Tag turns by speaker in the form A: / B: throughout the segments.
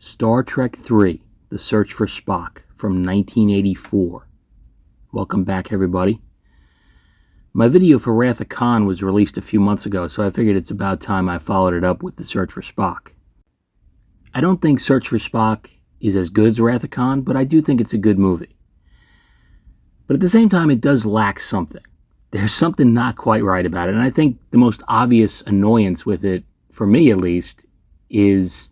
A: Star Trek III, The Search for Spock from 1984. Welcome back, everybody. My video for Wrath of Khan was released a few months ago, so I figured it's about time I followed it up with The Search for Spock. I don't think Search for Spock is as good as Wrath of Khan, but I do think it's a good movie. But at the same time, it does lack something. There's something not quite right about it, and I think the most obvious annoyance with it, for me at least, is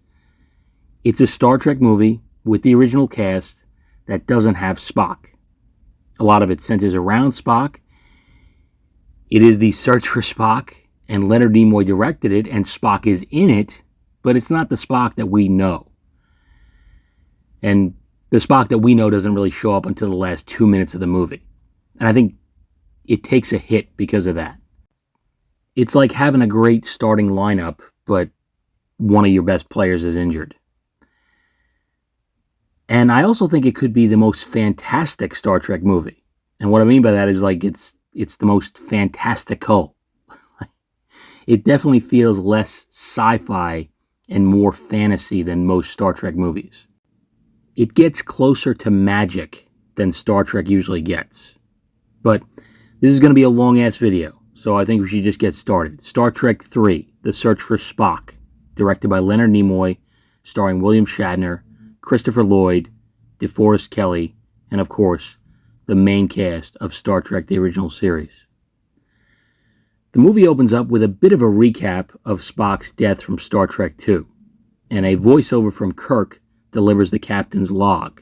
A: it's a Star Trek movie with the original cast that doesn't have Spock. A lot of it centers around Spock. It is The Search for Spock, and Leonard Nimoy directed it, and Spock is in it, but it's not the Spock that we know. And the Spock that we know doesn't really show up until the last 2 minutes of the movie. And I think it takes a hit because of that. It's like having a great starting lineup, but one of your best players is injured. And I also think it could be the most fantastic Star Trek movie. And what I mean by that is like it's the most fantastical. It definitely feels less sci-fi and more fantasy than most Star Trek movies. It gets closer to magic than Star Trek usually gets. But this is going to be a long-ass video, so I think we should just get started. Star Trek III, The Search for Spock, directed by Leonard Nimoy, starring William Shatner, Christopher Lloyd, DeForest Kelley, and of course, the main cast of Star Trek the original series. The movie opens up with a bit of a recap of Spock's death from Star Trek II, and a voiceover from Kirk delivers the captain's log.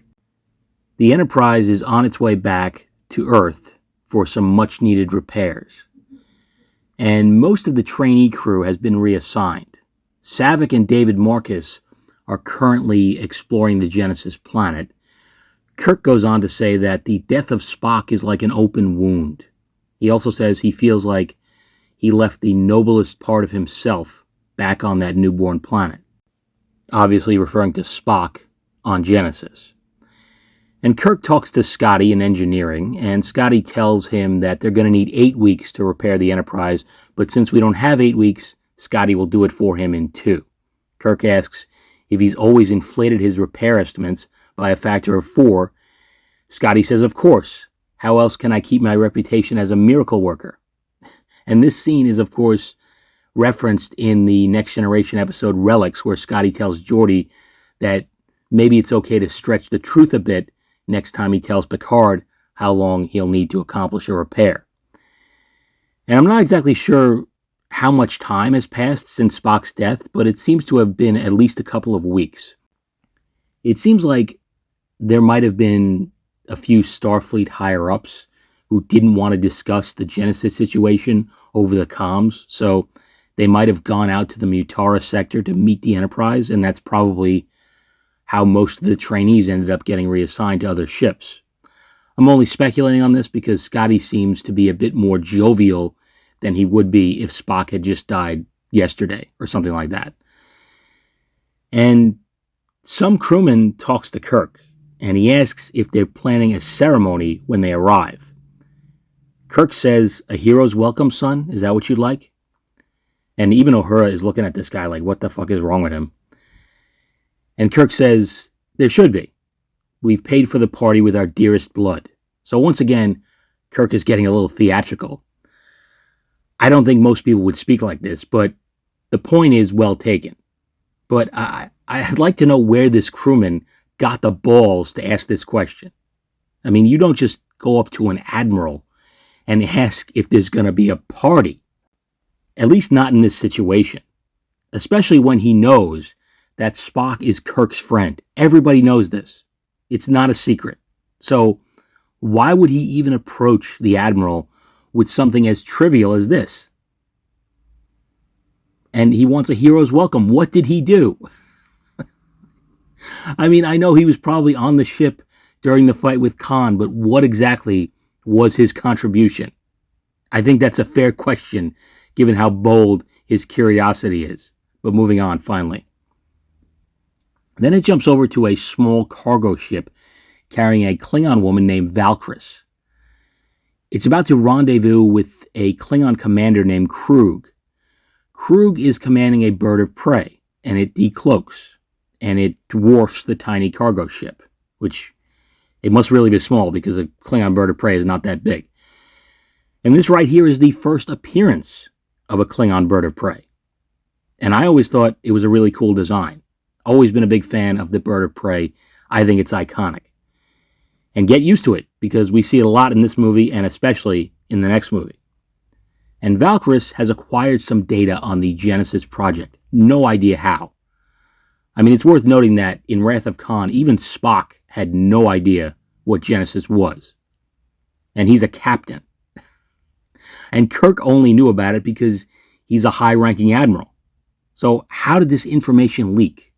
A: The Enterprise is on its way back to Earth for some much-needed repairs, and most of the trainee crew has been reassigned. Sarek and David Marcus are currently exploring the Genesis planet. Kirk goes on to say that the death of Spock is like an open wound. He also says he feels like he left the noblest part of himself back on that newborn planet, obviously referring to Spock on Genesis. And Kirk talks to Scotty in engineering, and Scotty tells him that they're going to need 8 weeks to repair the Enterprise, but since we don't have 8 weeks, Scotty will do it for him in 2. Kirk asks if he's always inflated his repair estimates by a factor of 4. Scotty says, of course. How else can I keep my reputation as a miracle worker? And this scene is, of course, referenced in the Next Generation episode Relics, where Scotty tells Geordi that maybe it's okay to stretch the truth a bit next time he tells Picard how long he'll need to accomplish a repair. And I'm not exactly sure how much time has passed since Spock's death, but it seems to have been at least a couple of weeks. It seems like there might have been a few Starfleet higher-ups who didn't want to discuss the Genesis situation over the comms, so they might have gone out to the Mutara sector to meet the Enterprise, and that's probably how most of the trainees ended up getting reassigned to other ships. I'm only speculating on this because Scotty seems to be a bit more jovial than he would be if Spock had just died yesterday or something like that. And some crewman talks to Kirk, and he asks if they're planning a ceremony when they arrive. Kirk says, "A hero's welcome, son? Is that what you'd like?" And even Uhura is looking at this guy like, what the fuck is wrong with him? And Kirk says, there should be. We've paid for the party with our dearest blood. So once again, Kirk is getting a little theatrical. I don't think most people would speak like this, but the point is well taken. But I'd like to know where this crewman got the balls to ask this question. I mean, you don't just go up to an admiral and ask if there's going to be a party. At least not in this situation. Especially when he knows that Spock is Kirk's friend. Everybody knows this. It's not a secret. So why would he even approach the admiral with something as trivial as this? And he wants a hero's welcome. What did he do? I mean, I know he was probably on the ship during the fight with Khan, but what exactly was his contribution? I think that's a fair question, given how bold his curiosity is. But moving on, finally. Then it jumps over to a small cargo ship carrying a Klingon woman named Valkyris. It's about to rendezvous with a Klingon commander named Kruge. Kruge is commanding a bird of prey, and it decloaks. and it dwarfs the tiny cargo ship, which it must really be small because a Klingon bird of prey is not that big. And this right here is the first appearance of a Klingon bird of prey. And I always thought it was a really cool design. Always been a big fan of the bird of prey. I think it's iconic. And get used to it, because we see it a lot in this movie and especially in the next movie. And Valkyris has acquired some data on the Genesis project. No idea how. I mean, it's worth noting that in Wrath of Khan, even Spock had no idea what Genesis was. And he's a captain. And Kirk only knew about it because he's a high-ranking admiral. So how did this information leak?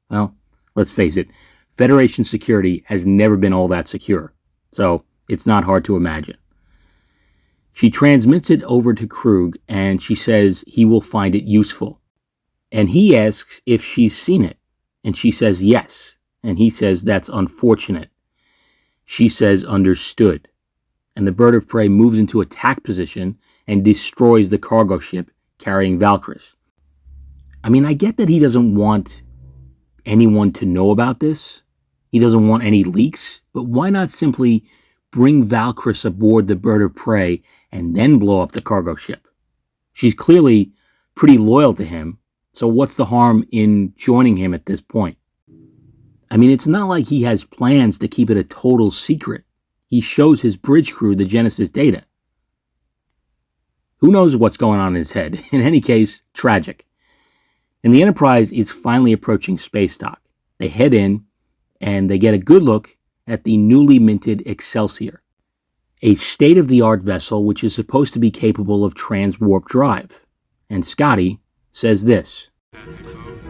A: Well, let's face it, Federation security has never been all that secure. So it's not hard to imagine. She transmits it over to Kruge, and she says he will find it useful. And he asks if she's seen it. And she says yes. And he says that's unfortunate. She says understood. And the bird of prey moves into attack position and destroys the cargo ship carrying Valkyris. I mean, I get that he doesn't want anyone to know about this. He doesn't want any leaks. But why not simply bring Valkyris aboard the bird of prey and then blow up the cargo ship? She's clearly pretty loyal to him. So what's the harm in joining him at this point? I mean, it's not like he has plans to keep it a total secret. He shows his bridge crew the Genesis data. Who knows what's going on in his head? In any case, tragic. And the Enterprise is finally approaching space dock. They head in, and they get a good look at the newly minted Excelsior, a state-of-the-art vessel which is supposed to be capable of transwarp drive. And Scotty says this.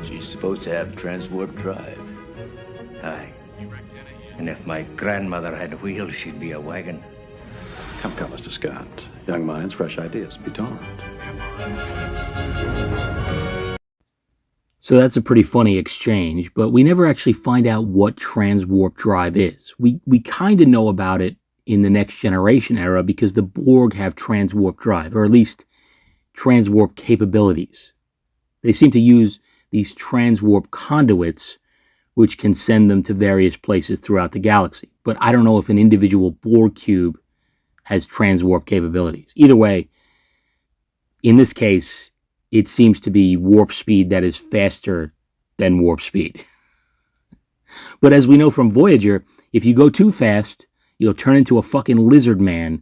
B: She's supposed to have transwarp drive. Aye. And if my grandmother had wheels, she'd be a wagon.
C: Come, Mr. Scott. Young minds, fresh ideas. Be darned.
A: So that's a pretty funny exchange, but we never actually find out what transwarp drive is. We kind of know about it in the Next Generation era because the Borg have transwarp drive, or at least transwarp capabilities. They seem to use these transwarp conduits which can send them to various places throughout the galaxy. But I don't know if an individual Borg cube has transwarp capabilities. Either way, in this case, it seems to be warp speed that is faster than warp speed. But as we know from Voyager, if you go too fast, you'll turn into a fucking lizard man.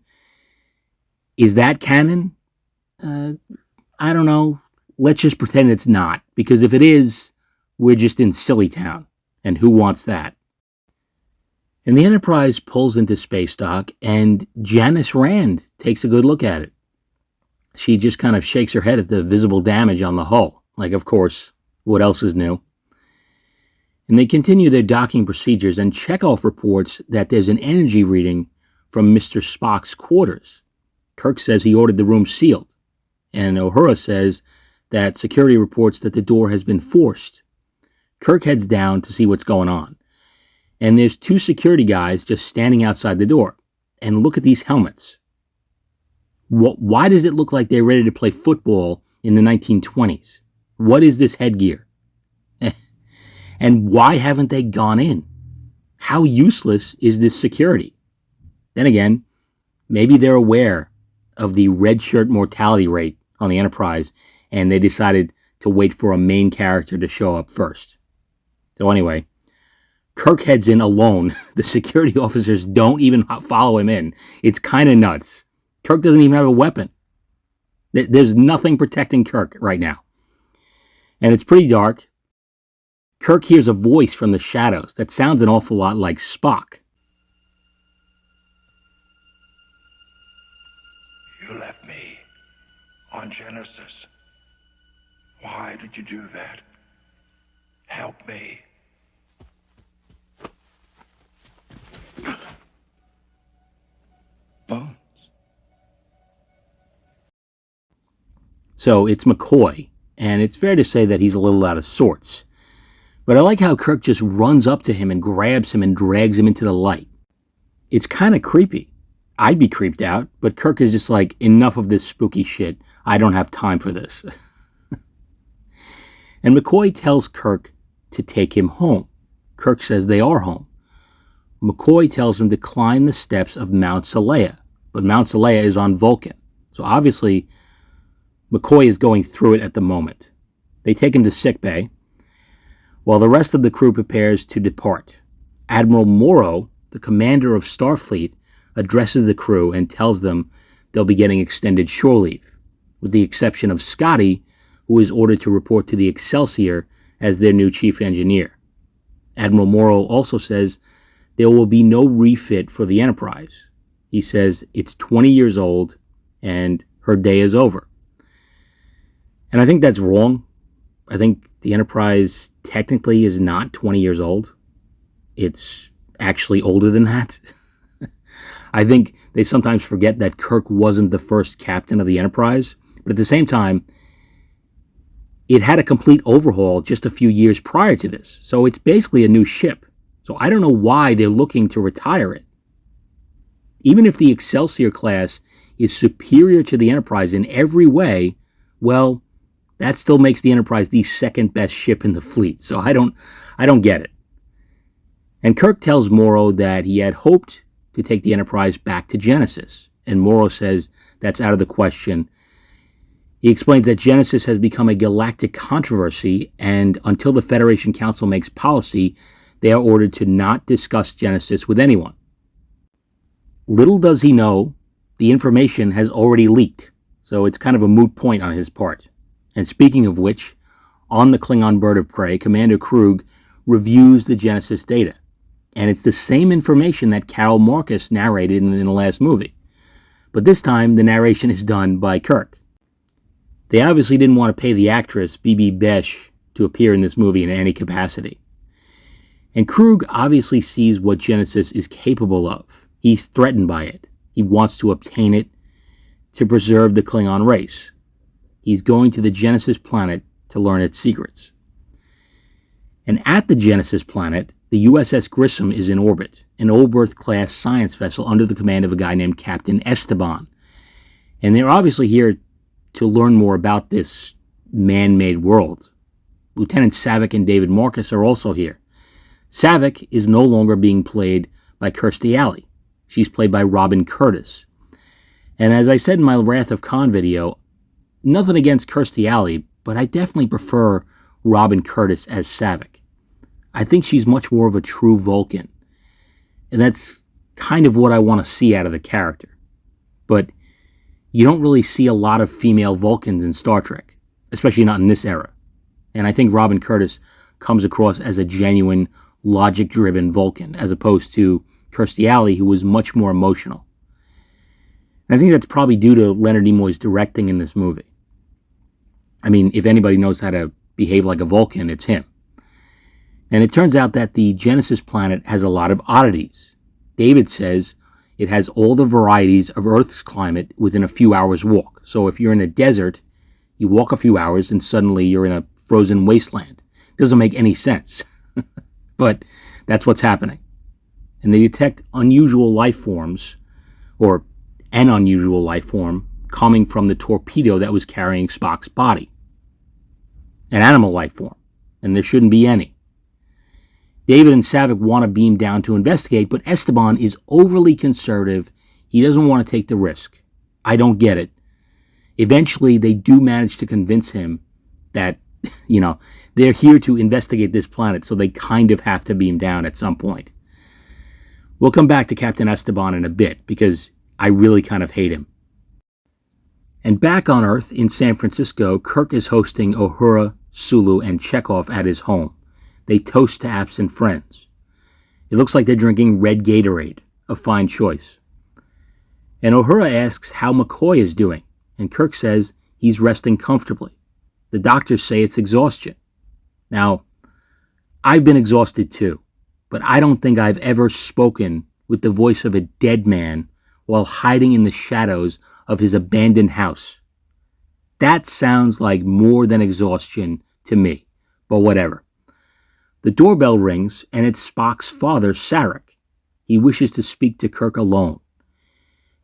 A: Is that canon? I don't know. Let's just pretend it's not. Because if it is, we're just in silly town. And who wants that? And the Enterprise pulls into space dock, and Janice Rand takes a good look at it. She just kind of shakes her head at the visible damage on the hull. Like, of course, what else is new? And they continue their docking procedures, and Chekhov reports that there's an energy reading from Mr. Spock's quarters. Kirk says he ordered the room sealed. And Uhura says that security reports that the door has been forced. Kirk heads down to see what's going on. And there's two security guys just standing outside the door. And look at these helmets. Why does it look like they're ready to play football in the 1920s? What is this headgear? And why haven't they gone in? How useless is this security? Then again, maybe they're aware of the red shirt mortality rate on the Enterprise, and they decided to wait for a main character to show up first. So anyway, Kirk heads in alone. The security officers don't even follow him in. It's kind of nuts. Kirk doesn't even have a weapon. There's nothing protecting Kirk right now. And it's pretty dark. Kirk hears a voice from the shadows that sounds an awful lot like Spock.
D: You left me on Genesis. Why did you do that? Help me.
C: Bones.
A: So it's McCoy, and it's fair to say that he's a little out of sorts. But I like how Kirk just runs up to him and grabs him and drags him into the light. It's kind of creepy. I'd be creeped out, but Kirk is just like, enough of this spooky shit. I don't have time for this. And McCoy tells Kirk to take him home. Kirk says they are home. McCoy tells him to climb the steps of Mount Seleia, but Mount Seleia is on Vulcan. So obviously, McCoy is going through it at the moment. They take him to sickbay, while the rest of the crew prepares to depart. Admiral Morrow, the commander of Starfleet, addresses the crew and tells them they'll be getting extended shore leave, with the exception of Scotty, who is ordered to report to the Excelsior as their new chief engineer. Admiral Morrow also says there will be no refit for the Enterprise. He says it's 20 years old and her day is over. And I think that's wrong. I think the Enterprise technically is not 20 years old. It's actually older than that. I think they sometimes forget that Kirk wasn't the first captain of the Enterprise, but at the same time, it had a complete overhaul just a few years prior to this. So it's basically a new ship. So I don't know why they're looking to retire it. Even if the Excelsior class is superior to the Enterprise in every way, well, that still makes the Enterprise the second best ship in the fleet. So I don't get it. And Kirk tells Morrow that he had hoped to take the Enterprise back to Genesis. And Morrow says that's out of the question. He explains that Genesis has become a galactic controversy, and until the Federation Council makes policy, they are ordered to not discuss Genesis with anyone. Little does he know, the information has already leaked, so it's kind of a moot point on his part. And speaking of which, on the Klingon bird of prey, Commander Kruge reviews the Genesis data. And it's the same information that Carol Marcus narrated in the last movie. But this time, the narration is done by Kirk. They obviously didn't want to pay the actress, Bibi Besh, to appear in this movie in any capacity. And Kruge obviously sees what Genesis is capable of. He's threatened by it. He wants to obtain it to preserve the Klingon race. He's going to the Genesis planet to learn its secrets. And at the Genesis planet, the USS Grissom is in orbit, an Oberth-class science vessel under the command of a guy named Captain Esteban. And they're obviously here to learn more about this man-made world. Lieutenant Sarek and David Marcus are also here. Sarek is no longer being played by Kirstie Alley. She's played by Robin Curtis. And as I said in my Wrath of Khan video, nothing against Kirstie Alley, but I definitely prefer Robin Curtis as Sarek. I think she's much more of a true Vulcan. And that's kind of what I want to see out of the character. But you don't really see a lot of female Vulcans in Star Trek, especially not in this era. And I think Robin Curtis comes across as a genuine, logic-driven Vulcan, as opposed to Kirstie Alley, who was much more emotional. And I think that's probably due to Leonard Nimoy's directing in this movie. I mean, if anybody knows how to behave like a Vulcan, it's him. And it turns out that the Genesis planet has a lot of oddities. David says it has all the varieties of Earth's climate within a few hours' walk. So if you're in a desert, you walk a few hours and suddenly you're in a frozen wasteland. It doesn't make any sense. But that's what's happening. And they detect unusual life forms, or an unusual life form, coming from the torpedo that was carrying Spock's body. An animal life form. And there shouldn't be any. David and Sarek want to beam down to investigate, but Esteban is overly conservative. He doesn't want to take the risk. I don't get it. Eventually, they do manage to convince him that, they're here to investigate this planet, so they kind of have to beam down at some point. We'll come back to Captain Esteban in a bit, because I really kind of hate him. And back on Earth, in San Francisco, Kirk is hosting Uhura, Sulu, and Chekhov at his home. They toast to absent friends. It looks like they're drinking red Gatorade, a fine choice. And Uhura asks how McCoy is doing, and Kirk says he's resting comfortably. The doctors say it's exhaustion. Now, I've been exhausted too, but I don't think I've ever spoken with the voice of a dead man while hiding in the shadows of his abandoned house. That sounds like more than exhaustion to me, but whatever. The doorbell rings, and it's Spock's father, Sarek. He wishes to speak to Kirk alone.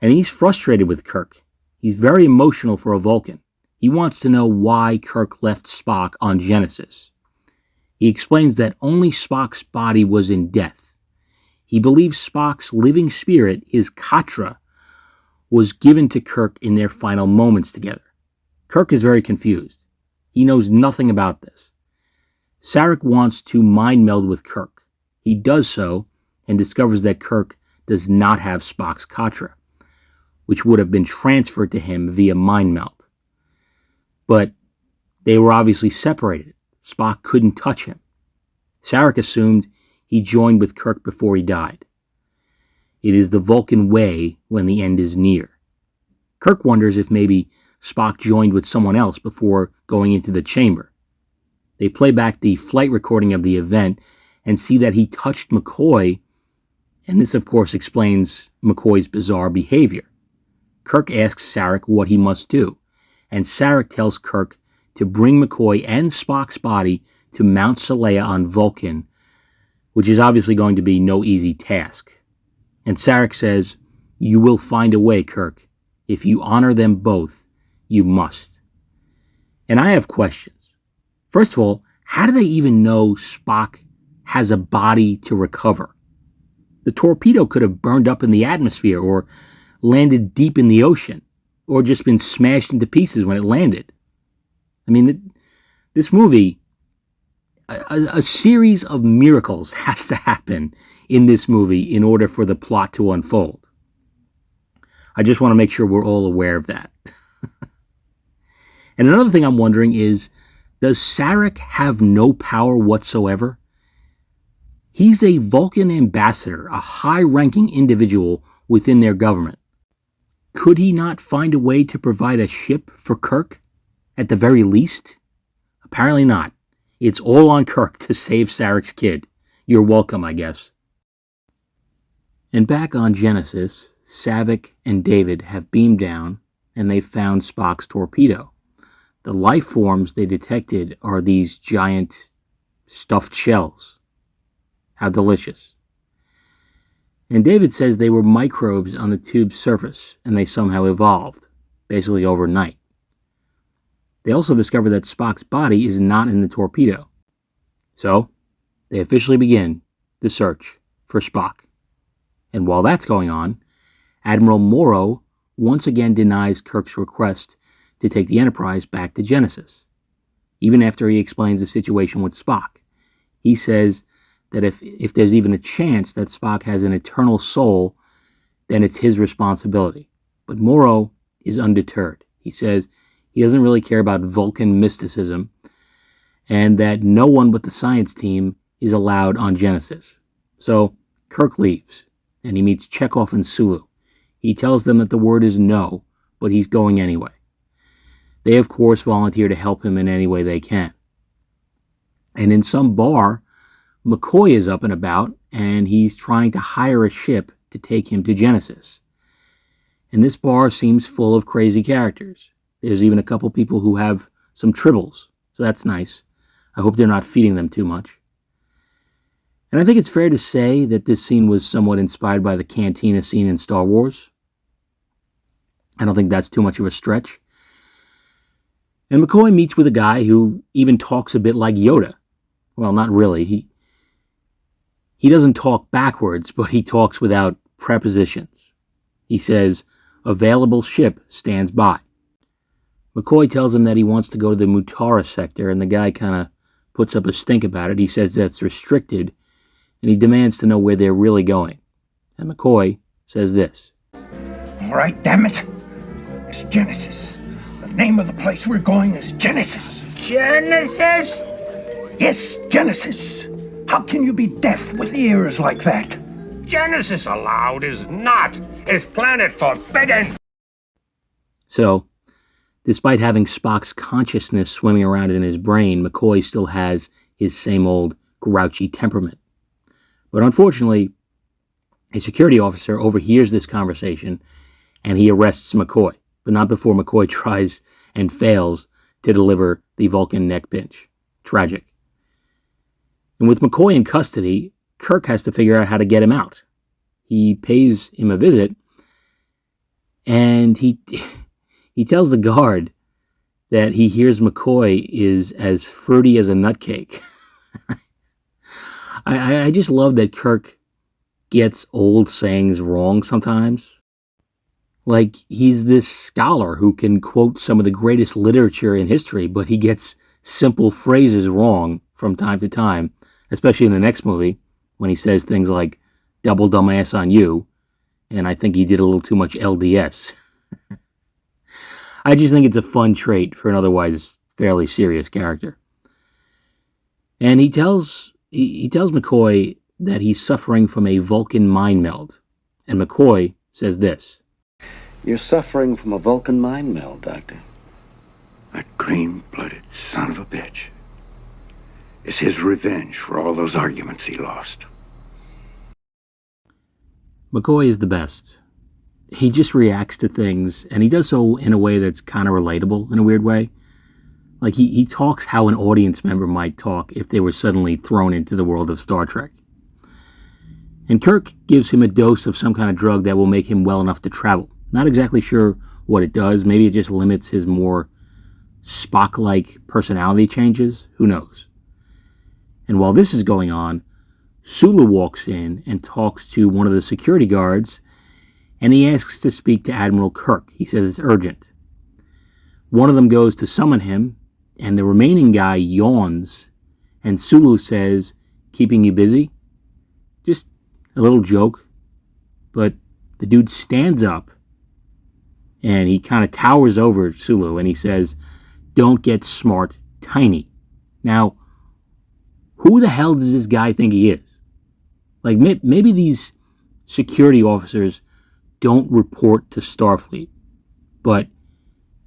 A: And he's frustrated with Kirk. He's very emotional for a Vulcan. He wants to know why Kirk left Spock on Genesis. He explains that only Spock's body was in death. He believes Spock's living spirit, his Katra, was given to Kirk in their final moments together. Kirk is very confused. He knows nothing about this. Sarek wants to mind meld with Kirk. He does so and discovers that Kirk does not have Spock's Katra, which would have been transferred to him via mind meld. But they were obviously separated. Spock couldn't touch him. Sarek assumed he joined with Kirk before he died. It is the Vulcan way when the end is near. Kirk wonders if maybe Spock joined with someone else before going into the chamber. They play back the flight recording of the event and see that he touched McCoy, and this of course explains McCoy's bizarre behavior. Kirk asks Sarek what he must do, and Sarek tells Kirk to bring McCoy and Spock's body to Mount Seleia on Vulcan, which is obviously going to be no easy task. And Sarek says, "You will find a way, Kirk. If you honor them both, you must." And I have questions. First of all, how do they even know Spock has a body to recover? The torpedo could have burned up in the atmosphere or landed deep in the ocean or just been smashed into pieces when it landed. I mean, this movie, a series of miracles has to happen in this movie in order for the plot to unfold. I just want to make sure we're all aware of that. And another thing I'm wondering is, does Sarek have no power whatsoever? He's a Vulcan ambassador, a high-ranking individual within their government. Could he not find a way to provide a ship for Kirk, at the very least? Apparently not. It's all on Kirk to save Sarek's kid. You're welcome, I guess. And back on Genesis, Saavik and David have beamed down, and they've found Spock's torpedo. The life forms they detected are these giant stuffed shells. How delicious. And David says they were microbes on the tube's surface, and they somehow evolved, basically overnight. They also discover that Spock's body is not in the torpedo. So, they officially begin the search for Spock. And while that's going on, Admiral Morrow once again denies Kirk's request to take the Enterprise back to Genesis. Even after he explains the situation with Spock, he says that if there's even a chance that Spock has an eternal soul, then it's his responsibility. But Morrow is undeterred. He says he doesn't really care about Vulcan mysticism, and that no one but the science team is allowed on Genesis. So Kirk leaves, and he meets Chekhov and Sulu. He tells them that the word is no, but he's going anyway. They, of course, volunteer to help him in any way they can. And in some bar, McCoy is up and about, and he's trying to hire a ship to take him to Genesis. And this bar seems full of crazy characters. There's even a couple people who have some tribbles, so that's nice. I hope they're not feeding them too much. And I think it's fair to say that this scene was somewhat inspired by the cantina scene in Star Wars. I don't think that's too much of a stretch. And McCoy meets with a guy who even talks a bit like Yoda. Well, not really. He doesn't talk backwards, but he talks without prepositions. He says, "Available ship stands by." McCoy tells him that he wants to go to the Mutara sector, and the guy kind of puts up a stink about it. He says that's restricted, and he demands to know where they're really going. And McCoy says this.
D: All right, damn it. It's Genesis. The name of the place we're going is Genesis.
E: Genesis?
D: Yes, Genesis. How can you be deaf with ears like that?
E: Genesis allowed is not. Is planet forbidden.
A: So, despite having Spock's consciousness swimming around in his brain, McCoy still has his same old grouchy temperament. But unfortunately, a security officer overhears this conversation and he arrests McCoy, but not before McCoy tries and fails to deliver the Vulcan neck pinch. Tragic. And with McCoy in custody, Kirk has to figure out how to get him out. He pays him a visit, and he tells the guard that he hears McCoy is as fruity as a nutcake. I just love that Kirk gets old sayings wrong sometimes. Like, he's this scholar who can quote some of the greatest literature in history, but he gets simple phrases wrong from time to time, especially in the next movie when he says things like double dumbass on you, and I think he did a little too much LDS. I just think it's a fun trait for an otherwise fairly serious character. And he tells McCoy that he's suffering from a Vulcan mind meld. And McCoy says this.
C: You're suffering from a Vulcan mind meld, Doctor.
D: That green-blooded son of a bitch. It's his revenge for all those arguments he lost.
A: McCoy is the best. He just reacts to things, and he does so in a way that's kind of relatable in a weird way. Like, he talks how an audience member might talk if they were suddenly thrown into the world of Star Trek. And Kirk gives him a dose of some kind of drug that will make him well enough to travel. Not exactly sure what it does. Maybe it just limits his more Spock-like personality changes. Who knows? And while this is going on, Sulu walks in and talks to one of the security guards, and he asks to speak to Admiral Kirk. He says it's urgent. One of them goes to summon him, and the remaining guy yawns, and Sulu says, "Keeping you busy?" Just a little joke, but the dude stands up, and he kind of towers over Sulu, and he says, "Don't get smart, tiny." Now, who the hell does this guy think he is? Like, maybe these security officers don't report to Starfleet, but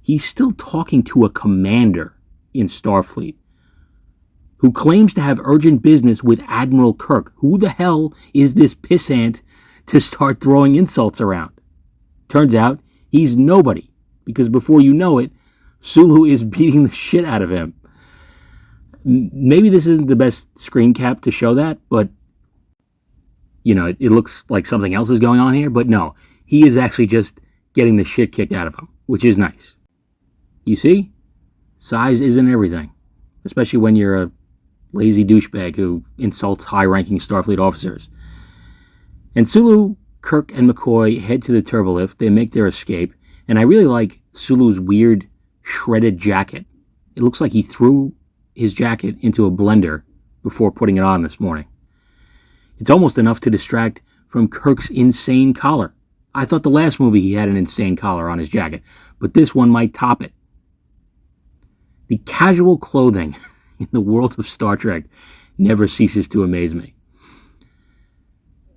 A: he's still talking to a commander in Starfleet who claims to have urgent business with Admiral Kirk. Who the hell is this pissant to start throwing insults around? Turns out he's nobody, because before you know it, Sulu is beating the shit out of him. Maybe this isn't the best screen cap to show that, but you know, it looks like something else is going on here, but no, he is actually just getting the shit kicked out of him, which is nice. You see? Size isn't everything, especially when you're a lazy douchebag who insults high-ranking Starfleet officers. And Sulu, Kirk, and McCoy head to the turbolift. They make their escape, and I really like Sulu's weird, shredded jacket. It looks like he threw his jacket into a blender before putting it on this morning. It's almost enough to distract from Kirk's insane collar. I thought the last movie he had an insane collar on his jacket, but this one might top it. The casual clothing in the world of Star Trek never ceases to amaze me.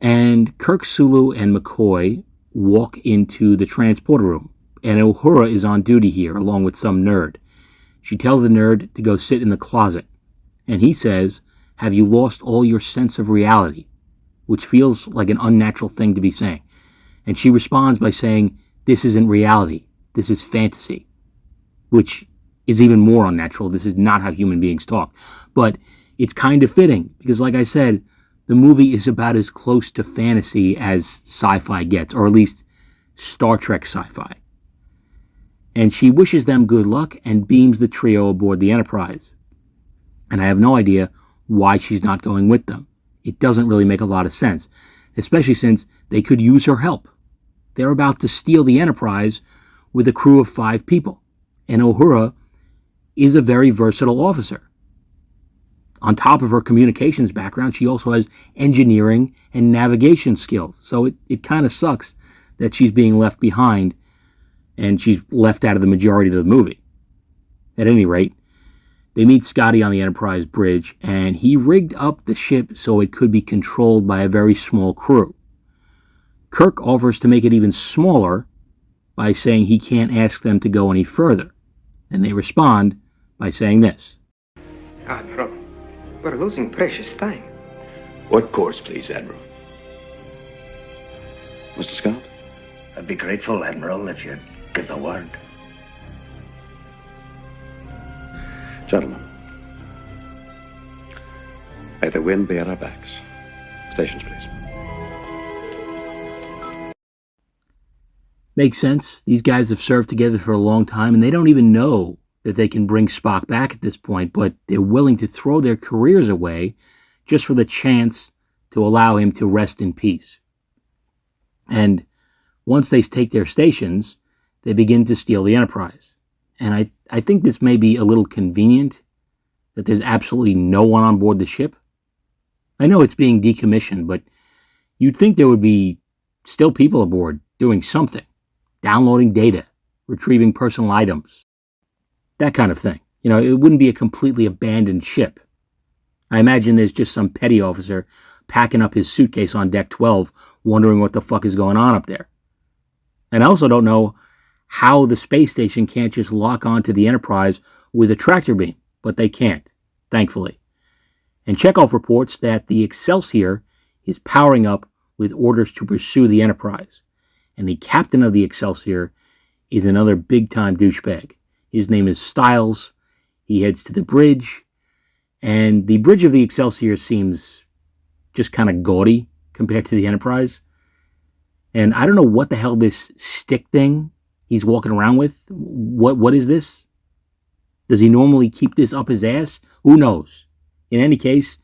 A: And Kirk, Sulu, and McCoy walk into the transporter room, and Uhura is on duty here along with some nerd. She tells the nerd to go sit in the closet, and he says, "Have you lost all your sense of reality?" Which feels like an unnatural thing to be saying. And she responds by saying, "This isn't reality, this is fantasy," which is even more unnatural. This is not how human beings talk. But it's kind of fitting, because like I said, the movie is about as close to fantasy as sci-fi gets, or at least Star Trek sci-fi. And she wishes them good luck and beams the trio aboard the Enterprise. And I have no idea why she's not going with them. It doesn't really make a lot of sense, especially since they could use her help. They're about to steal the Enterprise with a crew of 5 people, and Uhura is a very versatile officer. On top of her communications background, she also has engineering and navigation skills, so it kind of sucks that she's being left behind, and she's left out of the majority of the movie. At any rate, they meet Scotty on the Enterprise bridge, and he rigged up the ship so it could be controlled by a very small crew. Kirk offers to make it even smaller by saying he can't ask them to go any further, and they respond by saying this.
F: Admiral, we're losing precious time.
C: What course, please, Admiral? Mr. Scott?
B: I'd be grateful, Admiral, if you'd give the word.
C: Gentlemen, may the wind be at our backs. Stations, please.
A: Makes sense. These guys have served together for a long time, and they don't even know that they can bring Spock back at this point, but they're willing to throw their careers away just for the chance to allow him to rest in peace. And once they take their stations, they begin to steal the Enterprise. And I think this may be a little convenient, that there's absolutely no one on board the ship. I know it's being decommissioned, but you'd think there would be still people aboard doing something, downloading data, retrieving personal items, that kind of thing. You know, it wouldn't be a completely abandoned ship. I imagine there's just some petty officer packing up his suitcase on deck 12, wondering what the fuck is going on up there. And I also don't know how the space station can't just lock onto the Enterprise with a tractor beam, but they can't, thankfully. And Chekhov reports that the Excelsior is powering up with orders to pursue the Enterprise. And the captain of the Excelsior is another big-time douchebag. His name is Styles. He heads to the bridge, and the bridge of the Excelsior seems just kind of gaudy compared to the Enterprise. And I don't know what the hell this stick thing he's walking around with. What is this? Does he normally keep this up his ass? Who knows? In any case,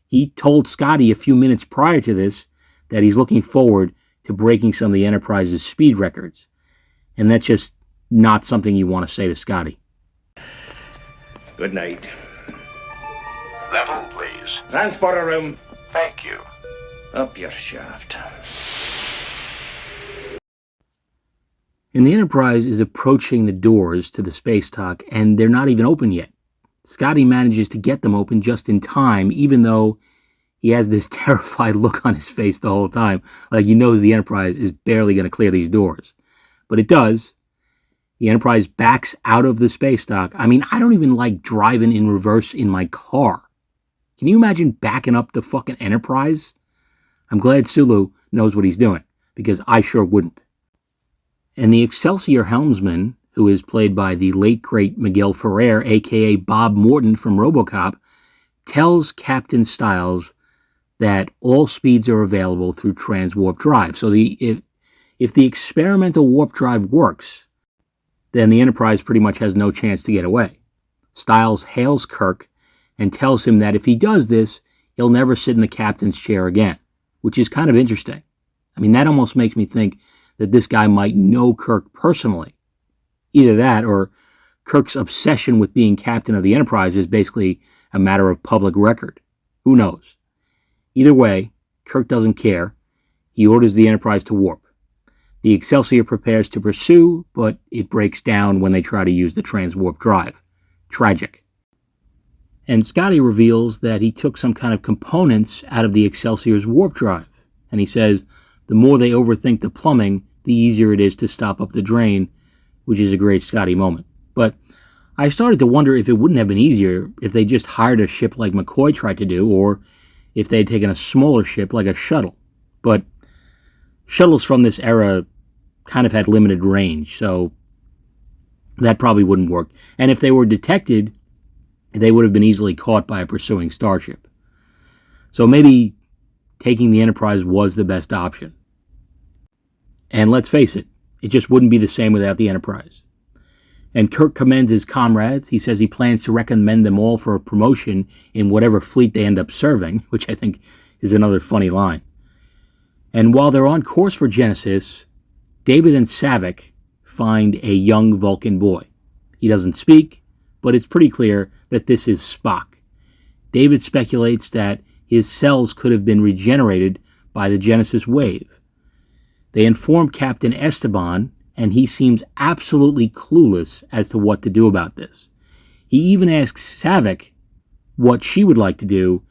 A: he told Scotty a few minutes prior to this that he's looking forward to breaking some of the Enterprise's speed records. And that's just not something you want to say to Scotty.
B: Good night.
D: Level, please.
B: Transporter room.
D: Thank you.
B: Up your shaft.
A: And the Enterprise is approaching the doors to the space dock, and they're not even open yet. Scotty manages to get them open just in time, even though he has this terrified look on his face the whole time, like he knows the Enterprise is barely going to clear these doors. But it does. The Enterprise backs out of the space dock. I mean, I don't even like driving in reverse in my car. Can you imagine backing up the fucking Enterprise? I'm glad Sulu knows what he's doing, because I sure wouldn't. And the Excelsior helmsman, who is played by the late great Miguel Ferrer, a.k.a. Bob Morton from RoboCop, tells Captain Styles that all speeds are available through transwarp drive. So if the experimental warp drive works, then the Enterprise pretty much has no chance to get away. Styles hails Kirk and tells him that if he does this, he'll never sit in the captain's chair again, which is kind of interesting. I mean, that almost makes me think that this guy might know Kirk personally. Either that, or Kirk's obsession with being captain of the Enterprise is basically a matter of public record. Who knows? Either way, Kirk doesn't care. He orders the Enterprise to warp. The Excelsior prepares to pursue, but it breaks down when they try to use the transwarp drive. Tragic. And Scotty reveals that he took some kind of components out of the Excelsior's warp drive. And he says, the more they overthink the plumbing, the easier it is to stop up the drain, which is a great Scotty moment. But I started to wonder if it wouldn't have been easier if they just hired a ship like McCoy tried to do, or if they had taken a smaller ship like a shuttle. But shuttles from this era kind of had limited range, so that probably wouldn't work. And if they were detected, they would have been easily caught by a pursuing starship. So maybe taking the Enterprise was the best option. And let's face it, it just wouldn't be the same without the Enterprise. And Kirk commends his comrades. He says he plans to recommend them all for a promotion in whatever fleet they end up serving, which I think is another funny line. And while they're on course for Genesis, David and Sarek find a young Vulcan boy. He doesn't speak, but it's pretty clear that this is Spock. David speculates that his cells could have been regenerated by the Genesis wave. They inform Captain Esteban, and he seems absolutely clueless as to what to do about this. He even asks Sarek what she would like to do,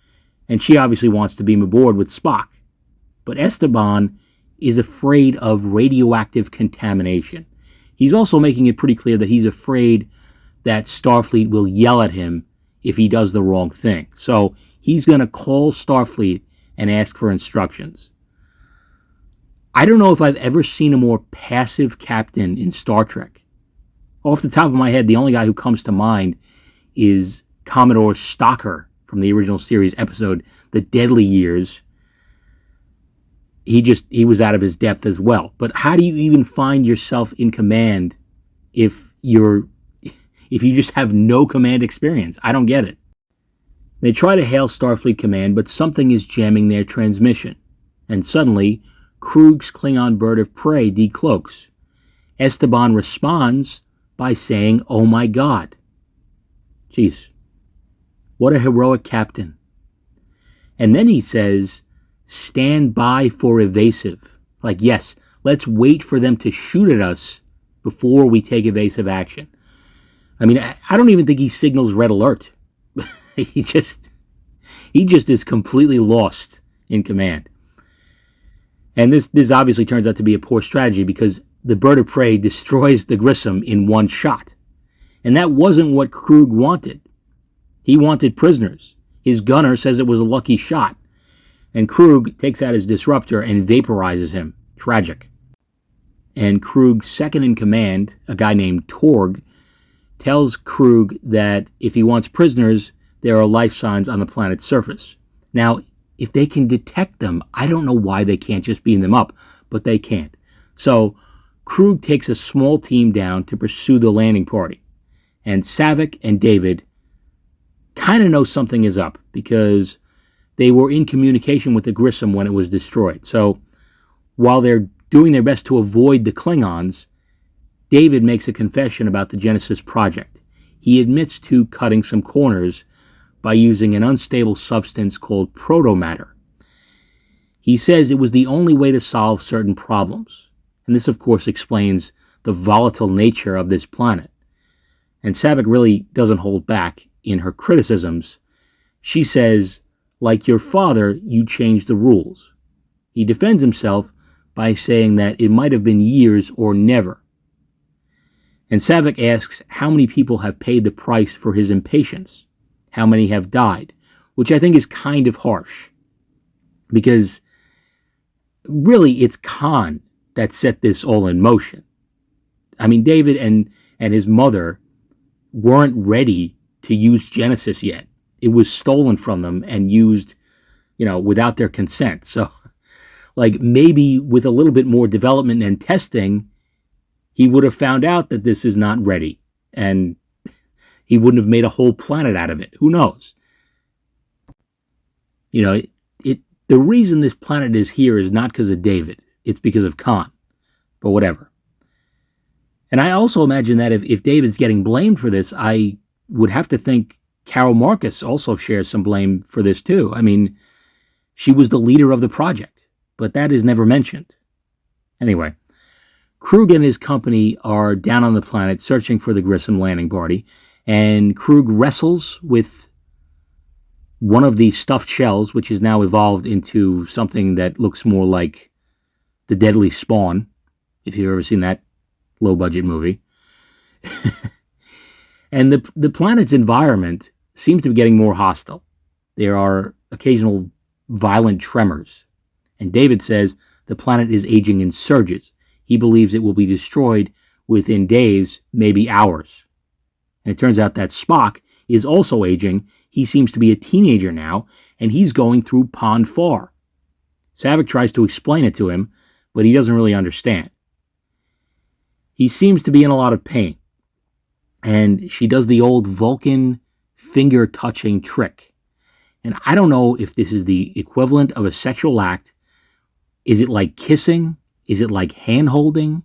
A: and she obviously wants to beam aboard with Spock. But Esteban is afraid of radioactive contamination. He's also making it pretty clear that he's afraid that Starfleet will yell at him if he does the wrong thing. So he's going to call Starfleet and ask for instructions. I don't know if I've ever seen a more passive captain in Star Trek. Off the top of my head, the only guy who comes to mind is Commodore Stocker from the original series episode, The Deadly Years. He was out of his depth as well. But how do you even find yourself in command if you're if you just have no command experience? I don't get it. They try to hail Starfleet Command, but something is jamming their transmission. And suddenly, Kruge's Klingon bird of prey decloaks. Esteban responds by saying, "Oh my God." Jeez. What a heroic captain. And then he says, "Stand by for evasive." Like, yes, let's wait for them to shoot at us before we take evasive action. I mean, I don't even think he signals red alert. He just is completely lost in command. And this obviously turns out to be a poor strategy because the bird of prey destroys the Grissom in one shot. And that wasn't what Kruge wanted. He wanted prisoners. His gunner says it was a lucky shot. And Kruge takes out his disruptor and vaporizes him. Tragic. And Kruge's second in command, a guy named Torg, tells Kruge that if he wants prisoners, there are life signs on the planet's surface. Now, if they can detect them, I don't know why they can't just beam them up, but they can't. So, Kruge takes a small team down to pursue the landing party. And Sarek and David kind of know something is up because they were in communication with the Grissom when it was destroyed. So, while they're doing their best to avoid the Klingons, David makes a confession about the Genesis project. He admits to cutting some corners by using an unstable substance called protomatter. He says it was the only way to solve certain problems. And this, of course, explains the volatile nature of this planet. And Sarek really doesn't hold back in her criticisms. She says, "Like your father, you changed the rules." He defends himself by saying that it might have been years or never. And Sarek asks how many people have paid the price for his impatience. How many have died, which I think is kind of harsh. Because really it's Khan that set this all in motion. I mean, David and his mother weren't ready to use Genesis yet. It was stolen from them and used, without their consent. So, like, maybe with a little bit more development and testing, he would have found out that this is not ready. And he wouldn't have made a whole planet out of it. Who knows? The reason this planet is here is not because of David. It's because of Khan. But whatever. And I also imagine that if David's getting blamed for this, I would have to think Carol Marcus also shares some blame for this too. I mean, she was the leader of the project, but that is never mentioned. Anyway, Kruge and his company are down on the planet searching for the Grissom landing party, and Kruge wrestles with one of these stuffed shells, which has now evolved into something that looks more like the Deadly Spawn, if you've ever seen that low-budget movie. And the planet's environment seems to be getting more hostile. There are occasional violent tremors. And David says the planet is aging in surges. He believes it will be destroyed within days, maybe hours. And it turns out that Spock is also aging. He seems to be a teenager now, and he's going through Pond 4. Sarek tries to explain it to him, but he doesn't really understand. He seems to be in a lot of pain. And she does the old Vulcan finger-touching trick. And I don't know if this is the equivalent of a sexual act. Is it like kissing? Is it like hand-holding?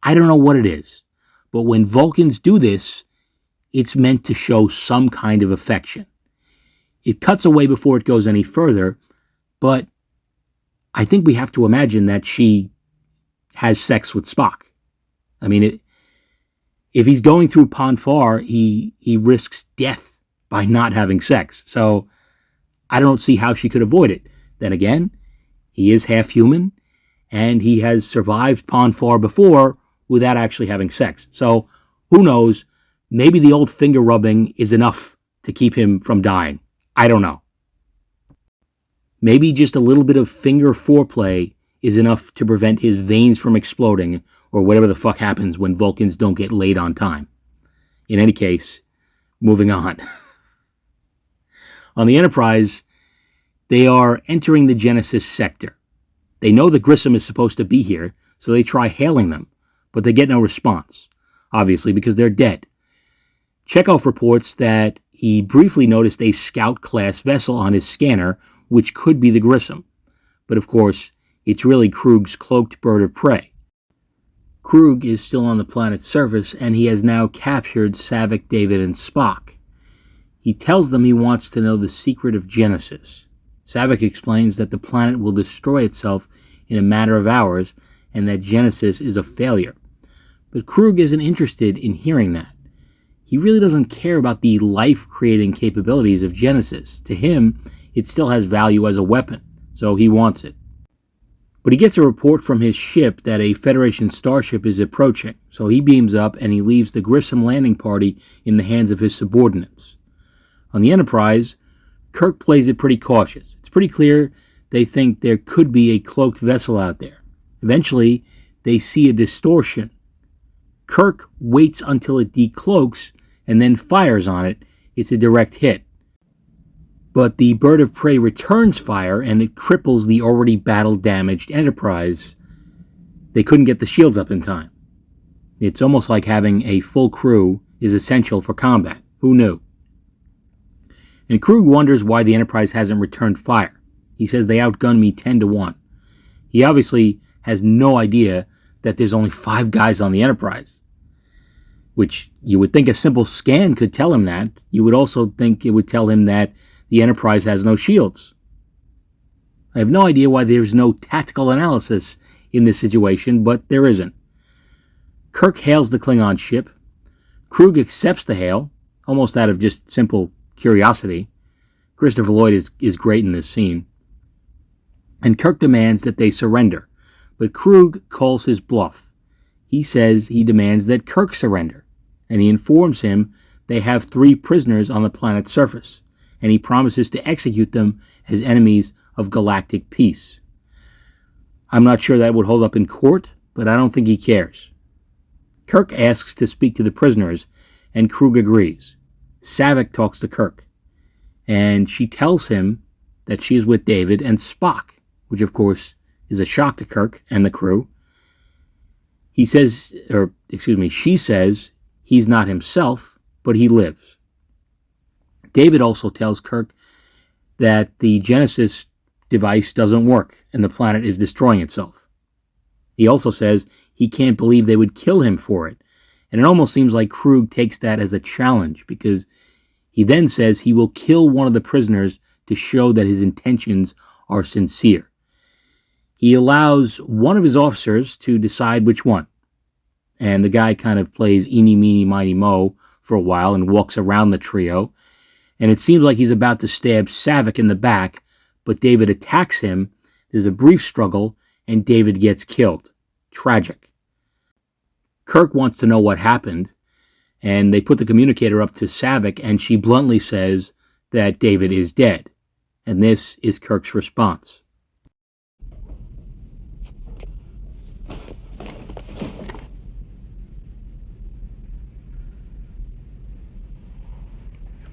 A: I don't know what it is. But when Vulcans do this, it's meant to show some kind of affection. It cuts away before it goes any further, but I think we have to imagine that she has sex with Spock. I mean, if he's going through Pond 4, he risks death by not having sex. So I don't see how she could avoid it. Then again, he is half human, and he has survived Pond 4 before without actually having sex. So who knows? Maybe the old finger rubbing is enough to keep him from dying. I don't know. Maybe just a little bit of finger foreplay is enough to prevent his veins from exploding or whatever the fuck happens when Vulcans don't get laid on time. In any case, moving on. On the Enterprise, they are entering the Genesis sector. They know the Grissom is supposed to be here, so they try hailing them, but they get no response, obviously because they're dead. Chekhov reports that he briefly noticed a Scout-class vessel on his scanner, which could be the Grissom. But of course, it's really Kruge's cloaked bird of prey. Kruge is still on the planet's surface, and he has now captured Sarek, David, and Spock. He tells them he wants to know the secret of Genesis. Sarek explains that the planet will destroy itself in a matter of hours, and that Genesis is a failure. But Kruge isn't interested in hearing that. He really doesn't care about the life-creating capabilities of Genesis. To him, it still has value as a weapon, so he wants it. But he gets a report from his ship that a Federation starship is approaching, so he beams up and he leaves the Grissom landing party in the hands of his subordinates. On the Enterprise, Kirk plays it pretty cautious. It's pretty clear they think there could be a cloaked vessel out there. Eventually, they see a distortion. Kirk waits until it decloaks and then fires on it. It's a direct hit. But the bird of prey returns fire and it cripples the already battle-damaged Enterprise. They couldn't get the shields up in time. It's almost like having a full crew is essential for combat. Who knew? And Kruge wonders why the Enterprise hasn't returned fire. He says they outgunned me 10-1. He obviously has no idea that there's only 5 guys on the Enterprise, which you would think a simple scan could tell him that. You would also think it would tell him that the Enterprise has no shields. I have no idea why there's no tactical analysis in this situation, but there isn't. Kirk hails the Klingon ship. Kruge accepts the hail, almost out of just simple curiosity. Christopher Lloyd is great in this scene. And Kirk demands that they surrender, but Kruge calls his bluff. He says he demands that Kirk surrender, and he informs him they have 3 prisoners on the planet's surface, and he promises to execute them as enemies of galactic peace. I'm not sure that would hold up in court, but I don't think he cares. Kirk asks to speak to the prisoners, and Kruge agrees. Sarek talks to Kirk, and she tells him that she is with David and Spock, which of course is a shock to Kirk and the crew. She says he's not himself, but he lives. David also tells Kirk that the Genesis device doesn't work and the planet is destroying itself. He also says he can't believe they would kill him for it. And it almost seems like Kruge takes that as a challenge, because he then says he will kill one of the prisoners to show that his intentions are sincere. He allows one of his officers to decide which one. And the guy kind of plays eeny, meeny, miny, mo for a while and walks around the trio. And it seems like he's about to stab Sarek in the back, but David attacks him. There's a brief struggle, and David gets killed. Tragic. Kirk wants to know what happened, and they put the communicator up to Sarek, and she bluntly says that David is dead. And this is Kirk's response.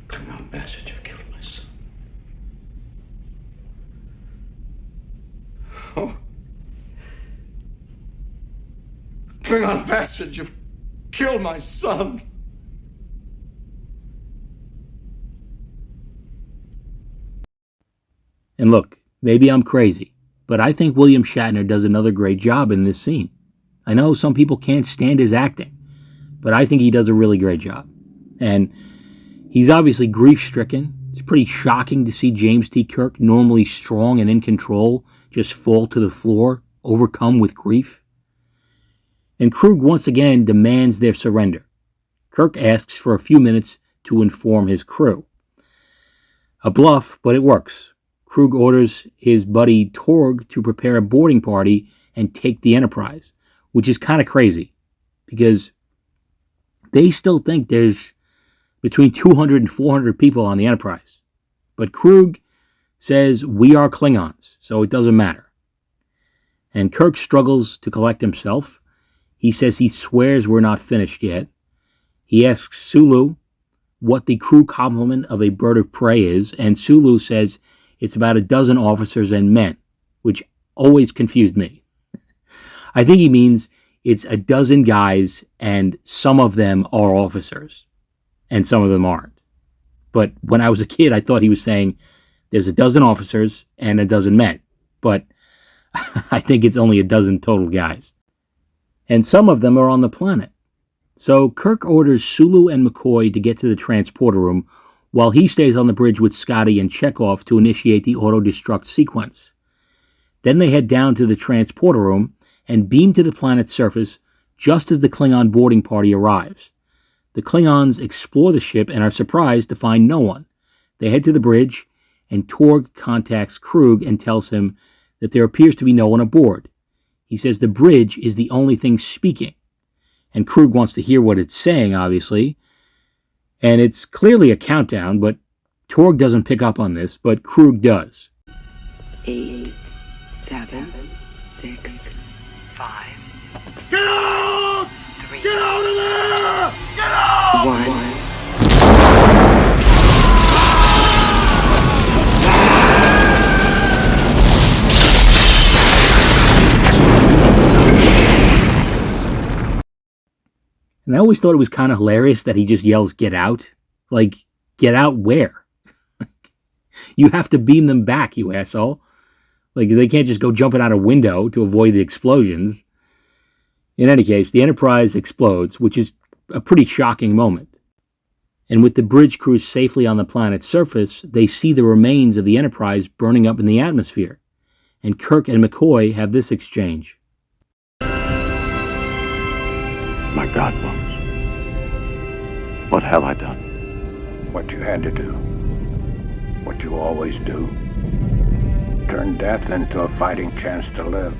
D: Klingon bastard, you killed my son. Oh. Klingon bastard, you've killed my son.
A: And look, maybe I'm crazy, but I think William Shatner does another great job in this scene. I know some people can't stand his acting, but I think he does a really great job. And he's obviously grief-stricken. It's pretty shocking to see James T. Kirk, normally strong and in control, just fall to the floor, overcome with grief. And Kruge once again demands their surrender. Kirk asks for a few minutes to inform his crew. A bluff, but it works. Kruge orders his buddy Torg to prepare a boarding party and take the Enterprise, which is kind of crazy, because they still think there's between 200 and 400 people on the Enterprise. But Kruge says, we are Klingons, so it doesn't matter. And Kirk struggles to collect himself. He says he swears we're not finished yet. He asks Sulu what the crew complement of a bird of prey is, and Sulu says it's about a dozen officers and men, which always confused me. I think he means it's a dozen guys and some of them are officers. and some of them aren't. But when I was a kid, I thought he was saying there's a dozen officers and a dozen men. But I think it's only a dozen total guys. And some of them are on the planet. So Kirk orders Sulu and McCoy to get to the transporter room while he stays on the bridge with Scotty and Chekhov to initiate the auto-destruct sequence. Then they head down to the transporter room and beam to the planet's surface just as the Klingon boarding party arrives. The Klingons explore the ship and are surprised to find no one. They head to the bridge, and Torg contacts Kruge and tells him that there appears to be no one aboard. He says the bridge is the only thing speaking, and Kruge wants to hear what it's saying, obviously, and it's clearly a countdown, but Torg doesn't pick up on this, but Kruge does.
G: 8, 7, 6, 5.
E: Get out!
G: 3,
E: Get out of there! Get out!
G: 1.
A: And I always thought it was kind of hilarious that he just yells, "Get out." Like, get out where? You have to beam them back, you asshole. Like, they can't just go jumping out a window to avoid the explosions. In any case, the Enterprise explodes, which is a pretty shocking moment. And with the bridge crew safely on the planet's surface, they see the remains of the Enterprise burning up in the atmosphere. And Kirk and McCoy have this exchange.
C: My God, Bones. What have I done?
D: What you had to do. What you always do. Turn death into a fighting chance to live.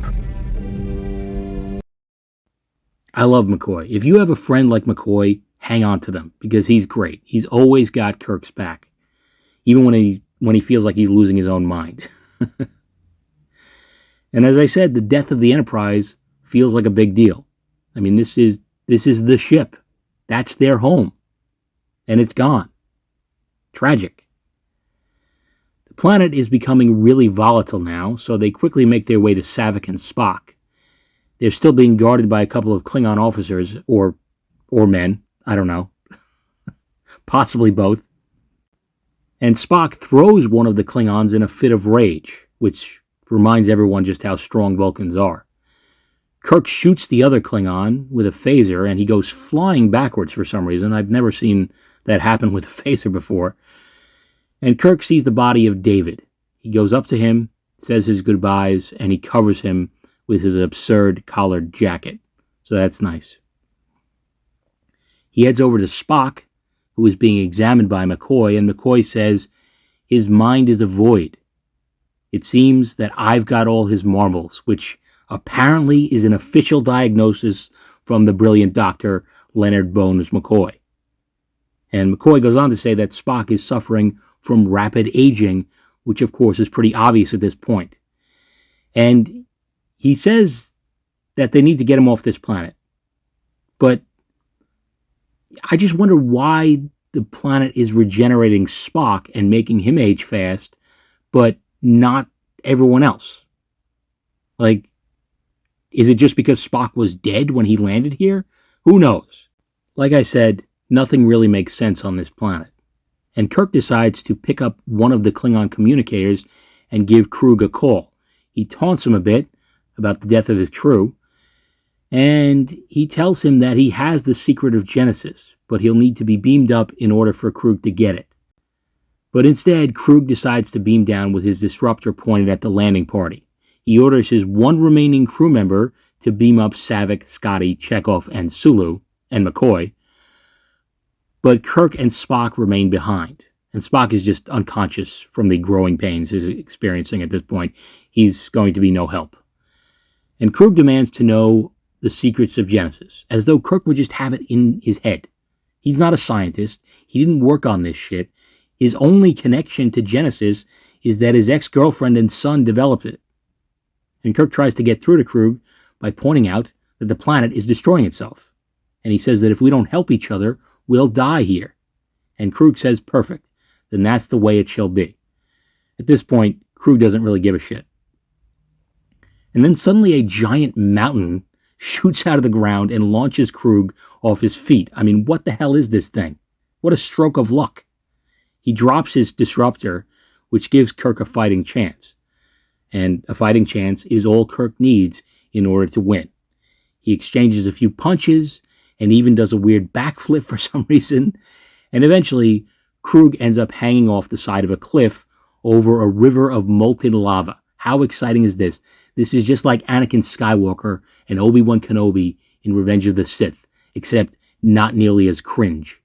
A: I love McCoy. If you have a friend like McCoy, hang on to them, because he's great. He's always got Kirk's back, even when he feels like he's losing his own mind. And as I said, the death of the Enterprise feels like a big deal. I mean, this is the ship. That's their home. And it's gone. Tragic. The planet is becoming really volatile now, so they quickly make their way to Sarek and Spock. They're still being guarded by a couple of Klingon officers, or men, I don't know. Possibly both. And Spock throws one of the Klingons in a fit of rage, which reminds everyone just how strong Vulcans are. Kirk shoots the other Klingon with a phaser, and he goes flying backwards for some reason. I've never seen that happen with a phaser before. And Kirk sees the body of David. He goes up to him, says his goodbyes, and he covers him with his absurd collared jacket. So that's nice. He heads over to Spock, who is being examined by McCoy, and McCoy says his mind is a void. It seems that I've got all his marbles, which apparently is an official diagnosis from the brilliant Dr. Leonard Bones McCoy. And McCoy goes on to say that Spock is suffering from rapid aging, which of course is pretty obvious at this point. And he says that they need to get him off this planet. But I just wonder why the planet is regenerating Spock and making him age fast, but not everyone else. Like, is it just because Spock was dead when he landed here? Who knows? Like I said, nothing really makes sense on this planet. And Kirk decides to pick up one of the Klingon communicators and give Kruge a call. He taunts him a bit about the death of his crew, and he tells him that he has the secret of Genesis, but he'll need to be beamed up in order for Kruge to get it. But instead, Kruge decides to beam down with his disruptor pointed at the landing party. He orders his one remaining crew member to beam up Sarek, Scotty, Chekhov, and Sulu, and McCoy. But Kirk and Spock remain behind. And Spock is just unconscious from the growing pains he's experiencing at this point. He's going to be no help. And Kruge demands to know the secrets of Genesis, as though Kirk would just have it in his head. He's not a scientist. He didn't work on this shit. His only connection to Genesis is that his ex-girlfriend and son developed it. And Kirk tries to get through to Kruge by pointing out that the planet is destroying itself. And he says that if we don't help each other, we'll die here. And Kruge says, perfect. Then that's the way it shall be. At this point, Kruge doesn't really give a shit. And then suddenly a giant mountain shoots out of the ground and launches Kruge off his feet. I mean, what the hell is this thing? What a stroke of luck. He drops his disruptor, which gives Kirk a fighting chance. And a fighting chance is all Kirk needs in order to win. He exchanges a few punches and even does a weird backflip for some reason. And eventually, Kruge ends up hanging off the side of a cliff over a river of molten lava. How exciting is this? This is just like Anakin Skywalker and Obi-Wan Kenobi in Revenge of the Sith, except not nearly as cringe.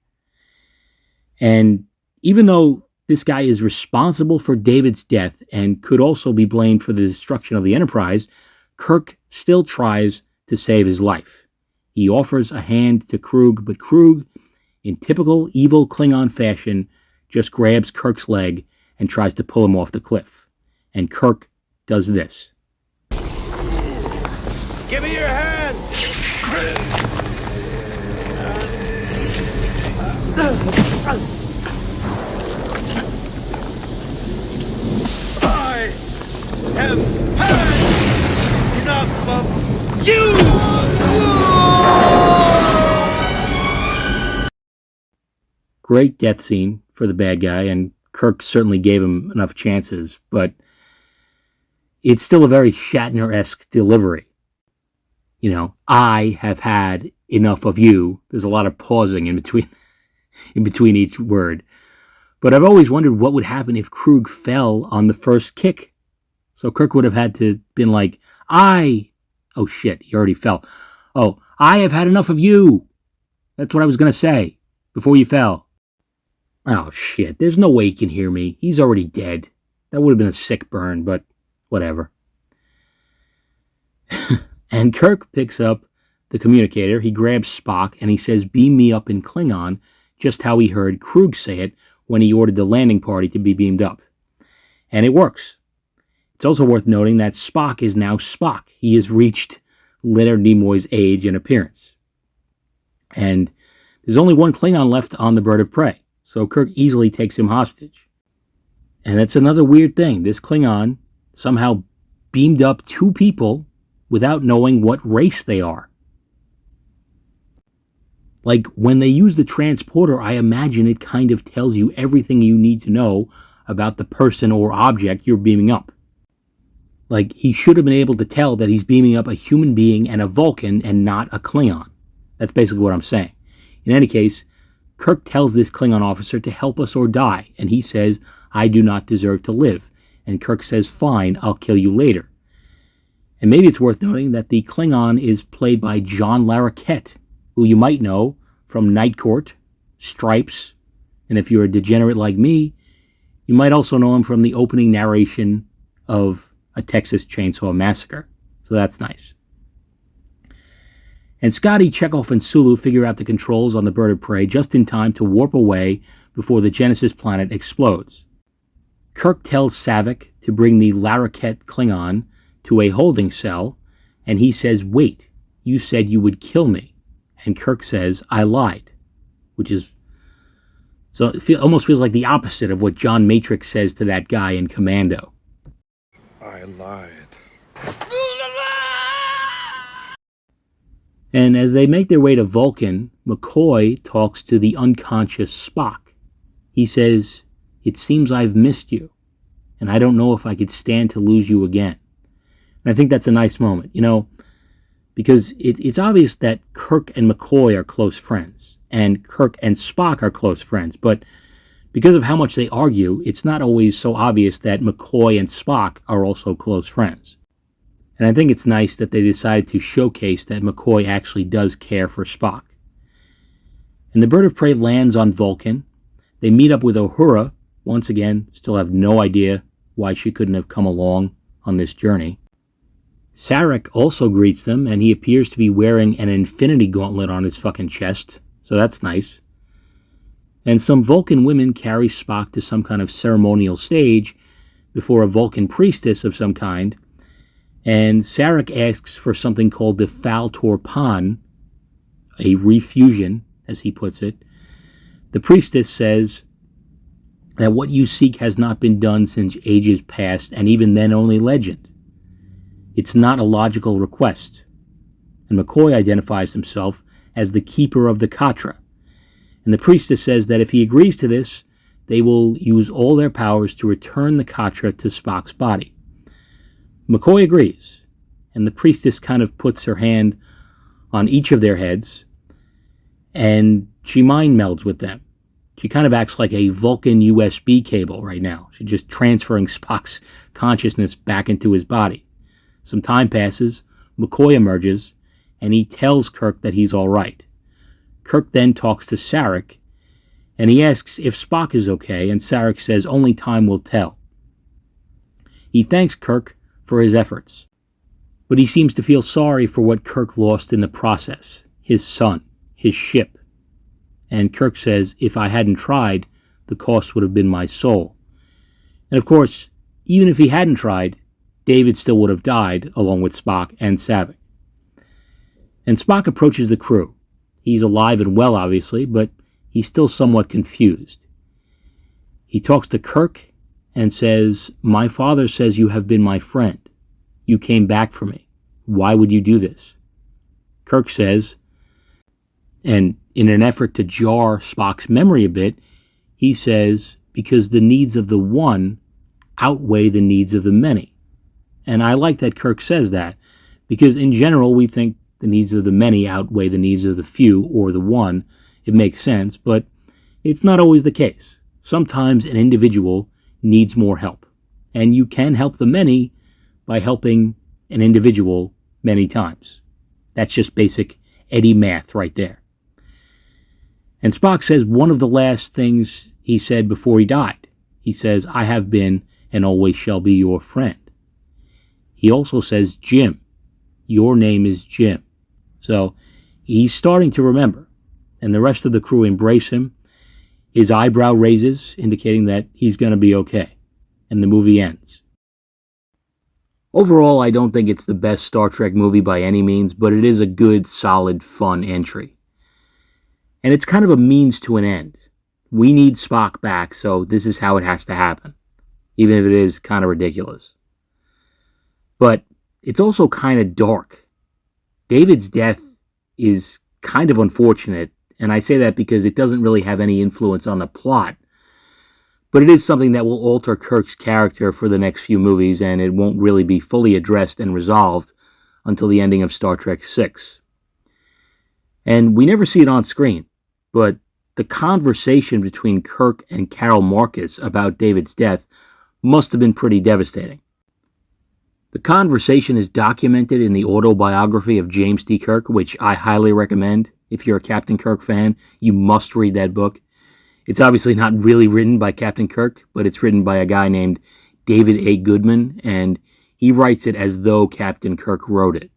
A: And even though this guy is responsible for David's death and could also be blamed for the destruction of the Enterprise, Kirk still tries to save his life. He offers a hand to Kruge, but Kruge, in typical evil Klingon fashion, just grabs Kirk's leg and tries to pull him off the cliff. And Kirk does this.
E: Give me your hand! I have had enough of you!
A: Great death scene for the bad guy, and Kirk certainly gave him enough chances, but it's still a very Shatner-esque delivery. You know, I have had enough of you. There's a lot of pausing in between each word. But I've always wondered what would happen if Kruge fell on the first kick. So Kirk would have had to been like, oh shit, he already fell. Oh, I have had enough of you. That's what I was going to say before you fell. Oh shit, there's no way he can hear me. He's already dead. That would have been a sick burn, but whatever. And Kirk picks up the communicator. He grabs Spock and he says, beam me up in Klingon, just how he heard Kruge say it when he ordered the landing party to be beamed up. And it works. It's also worth noting that Spock is now Spock. He has reached Leonard Nimoy's age and appearance. And there's only one Klingon left on the bird of prey, so Kirk easily takes him hostage. And that's another weird thing. This Klingon somehow beamed up two people without knowing what race they are. Like, when they use the transporter, I imagine it kind of tells you everything you need to know about the person or object you're beaming up. Like, he should have been able to tell that he's beaming up a human being and a Vulcan and not a Klingon. That's basically what I'm saying. In any case, Kirk tells this Klingon officer to help us or die, and he says, I do not deserve to live. And Kirk says, fine, I'll kill you later. And maybe it's worth noting that the Klingon is played by John Larroquette, who you might know from Night Court, Stripes, and if you're a degenerate like me, you might also know him from the opening narration of A Texas Chainsaw Massacre. So that's nice. And Scotty, Chekhov, and Sulu figure out the controls on the bird of prey just in time to warp away before the Genesis planet explodes. Kirk tells Saavik to bring the Larroquette Klingon to a holding cell, and he says, wait, you said you would kill me. And Kirk says, I lied. Which is, so it almost feels like the opposite of what John Matrix says to that guy in Commando.
E: I lied.
A: And as they make their way to Vulcan, McCoy talks to the unconscious Spock. He says, it seems I've missed you, and I don't know if I could stand to lose you again. And I think that's a nice moment, you know, because it's obvious that Kirk and McCoy are close friends, and Kirk and Spock are close friends, but because of how much they argue, it's not always so obvious that McCoy and Spock are also close friends. And I think it's nice that they decided to showcase that McCoy actually does care for Spock. And the bird of prey lands on Vulcan. They meet up with Uhura. Once again, still have no idea why she couldn't have come along on this journey. Sarek also greets them, and he appears to be wearing an infinity gauntlet on his fucking chest, so that's nice. And some Vulcan women carry Spock to some kind of ceremonial stage before a Vulcan priestess of some kind, and Sarek asks for something called the Fal Torpan, a refusion, as he puts it. The priestess says that what you seek has not been done since ages past, and even then only legend. It's not a logical request. And McCoy identifies himself as the keeper of the Katra. And the priestess says that if he agrees to this, they will use all their powers to return the Katra to Spock's body. McCoy agrees, and the priestess kind of puts her hand on each of their heads, and she mind melds with them. She kind of acts like a Vulcan USB cable right now. She's just transferring Spock's consciousness back into his body. Some time passes, McCoy emerges, and he tells Kirk that he's all right. Kirk then talks to Sarek, and he asks if Spock is okay, and Sarek says only time will tell. He thanks Kirk for his efforts, but he seems to feel sorry for what Kirk lost in the process, his son, his ship. And Kirk says, if I hadn't tried, the cost would have been my soul. And of course, even if he hadn't tried, David still would have died, along with Spock and Sarek. And Spock approaches the crew. He's alive and well, obviously, but he's still somewhat confused. He talks to Kirk and says, my father says you have been my friend. You came back for me. Why would you do this? Kirk says, and in an effort to jar Spock's memory a bit, he says, because the needs of the one outweigh the needs of the many. And I like that Kirk says that, because in general we think the needs of the many outweigh the needs of the few or the one. It makes sense, but it's not always the case. Sometimes an individual needs more help, and you can help the many by helping an individual many times. That's just basic Eddie math right there. And Spock says one of the last things he said before he died. He says, I have been and always shall be your friend. He also says, Jim, your name is Jim. So he's starting to remember, and the rest of the crew embrace him. His eyebrow raises, indicating that he's going to be okay, and the movie ends. Overall, I don't think it's the best Star Trek movie by any means, but it is a good, solid, fun entry. And it's kind of a means to an end. We need Spock back, so this is how it has to happen, even if it is kind of ridiculous. But it's also kind of dark. David's death is kind of unfortunate, and I say that because it doesn't really have any influence on the plot. But it is something that will alter Kirk's character for the next few movies, and it won't really be fully addressed and resolved until the ending of Star Trek VI. And we never see it on screen, but the conversation between Kirk and Carol Marcus about David's death must have been pretty devastating. The conversation is documented in the autobiography of James T. Kirk, which I highly recommend. If you're a Captain Kirk fan, you must read that book. It's obviously not really written by Captain Kirk, but it's written by a guy named David A. Goodman, and he writes it as though Captain Kirk wrote it.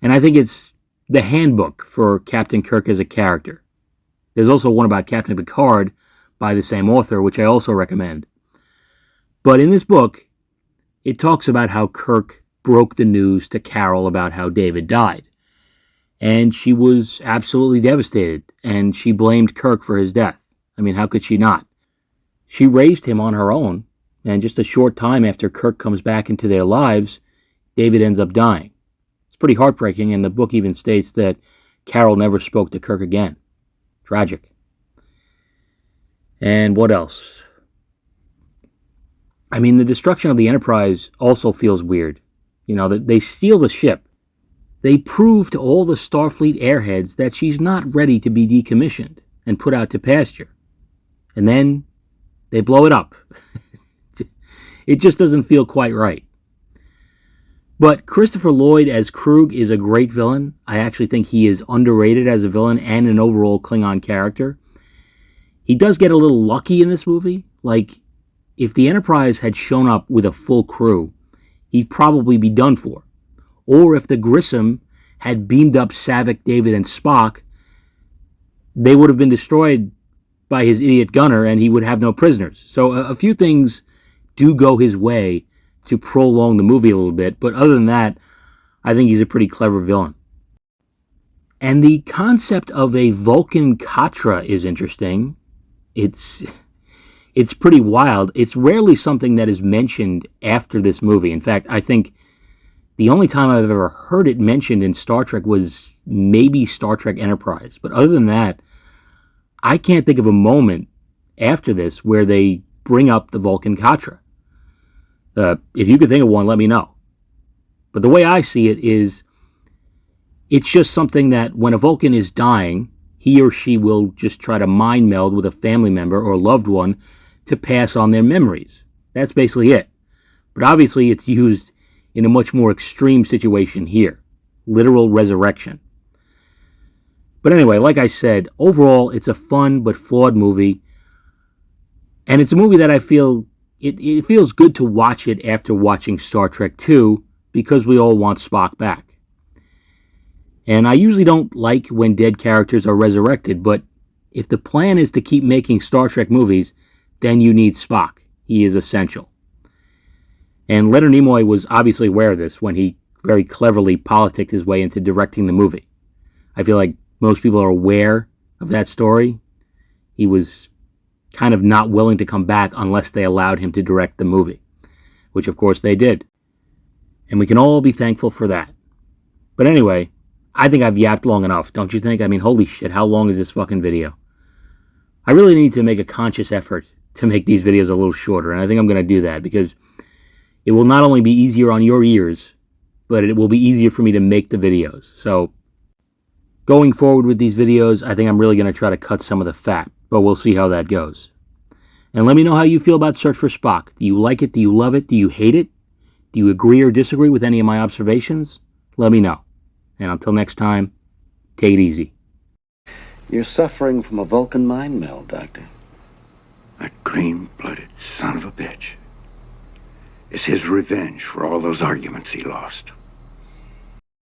A: And I think it's the handbook for Captain Kirk as a character. There's also one about Captain Picard by the same author, which I also recommend. But in this book, it talks about how Kirk broke the news to Carol about how David died. And she was absolutely devastated, and she blamed Kirk for his death. I mean, how could she not? She raised him on her own, and just a short time after Kirk comes back into their lives, David ends up dying. It's pretty heartbreaking, and the book even states that Carol never spoke to Kirk again. Tragic. And what else? I mean, the destruction of the Enterprise also feels weird. You know, that they steal the ship. They prove to all the Starfleet airheads that she's not ready to be decommissioned and put out to pasture. And then they blow it up. It just doesn't feel quite right. But Christopher Lloyd as Kruge is a great villain. I actually think he is underrated as a villain and an overall Klingon character. He does get a little lucky in this movie. Like, if the Enterprise had shown up with a full crew, he'd probably be done for. Or if the Grissom had beamed up Saavik, David, and Spock, they would have been destroyed by his idiot gunner and he would have no prisoners. So a few things do go his way to prolong the movie a little bit, but other than that, I think he's a pretty clever villain. And the concept of a Vulcan Katra is interesting. It's pretty wild. It's rarely something that is mentioned after this movie. In fact, I think the only time I've ever heard it mentioned in Star Trek was maybe Star Trek Enterprise. But other than that, I can't think of a moment after this where they bring up the Vulcan Katra. If you could think of one, let me know. But the way I see it is, it's just something that when a Vulcan is dying, he or she will just try to mind meld with a family member or loved one to pass on their memories. That's basically it. But obviously it's used in a much more extreme situation here. Literal resurrection. But anyway, like I said, overall it's a fun but flawed movie. And it's a movie that I feel, it feels good to watch it after watching Star Trek II, because we all want Spock back. And I usually don't like when dead characters are resurrected, but if the plan is to keep making Star Trek movies, then you need Spock. He is essential. And Leonard Nimoy was obviously aware of this when he very cleverly politicked his way into directing the movie. I feel like most people are aware of that story. He was kind of not willing to come back unless they allowed him to direct the movie, which of course they did. And we can all be thankful for that. But anyway, I think I've yapped long enough, don't you think? I mean, holy shit, how long is this fucking video? I really need to make a conscious effort to make these videos a little shorter, and I think I'm going to do that, because it will not only be easier on your ears, but it will be easier for me to make the videos. So, going forward with these videos, I think I'm really going to try to cut some of the fat, but we'll see how that goes. And let me know how you feel about Search for Spock. Do you like it? Do you love it? Do you hate it? Do you agree or disagree with any of my observations? Let me know. And until next time, take it easy.
C: You're suffering from a Vulcan mind meld, Doctor.
D: That green-blooded son of a bitch. It's his revenge for all those arguments he lost.